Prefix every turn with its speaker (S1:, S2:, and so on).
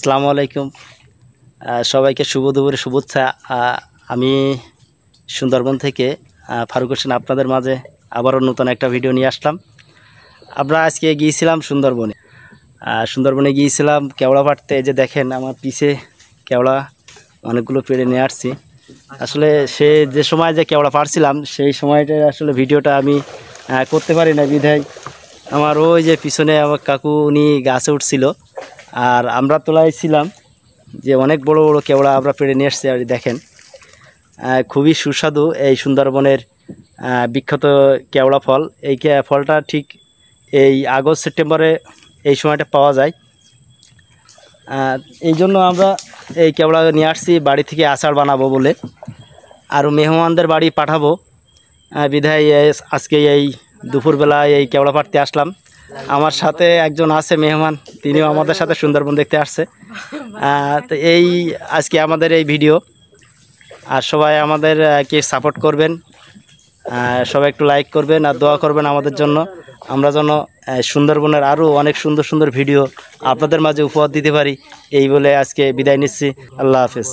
S1: আসসালামু আলাইকুম। সবাইকে শুভ দুপুরে শুভেচ্ছা। আমি সুন্দরবন থেকে ফারুক হোসেন আপনাদের মাঝে আবারও নতুন একটা ভিডিও নিয়ে আসলাম। আমরা আজকে গিয়েছিলাম সুন্দরবনে গিয়েছিলাম কেওড়া পাড়তে। এই যে দেখেন আমার পিছে কেওড়া অনেকগুলো পেড়ে নিয়ে আসছি। আসলে যে সময় যে কেওড়া পাড়ছিলাম সেই সময়টা আসলে ভিডিওটা আমি করতে পারি না, বিধায় আমার ওই যে পিছনে আমার কাকু উনি গাছে উঠছিল আর আমরা তোলায় ছিলাম যে অনেক বড় বড় কেওড়া আমরা পেড়ে নিয়ে আসছি। আর দেখেন খুবই সুস্বাদু এই সুন্দরবনের বিখ্যাত কেওড়া ফল। এই ফলটা ঠিক এই আগস্ট সেপ্টেম্বরে এই সময়টা পাওয়া যায়। এই জন্য আমরা এই কেওড়া নিয়ে আসছি বাড়ি থেকে আচার বানাবো বলে, আরও মেহমানদের বাড়ি পাঠাবো বিধায় আজকে এই দুপুরবেলায় এই কেওড়া পাড়তে আসলাম। আমার সাথে একজন আছে মেহমান, তিনিও আমাদের সাথে সুন্দরবন দেখতে আসছে। তো এই আজকে আমাদের এই ভিডিও, আর সবাই আমাদেরকে সাপোর্ট করবেন, সবাই একটু লাইক করবেন আর দোয়া করবেন আমাদের জন্য, আমরা যেন সুন্দরবনের আরও অনেক সুন্দর সুন্দর ভিডিও আপনাদের মাঝে উপহার দিতে পারি। এই বলে আজকে বিদায় নিচ্ছি। আল্লাহ হাফেজ।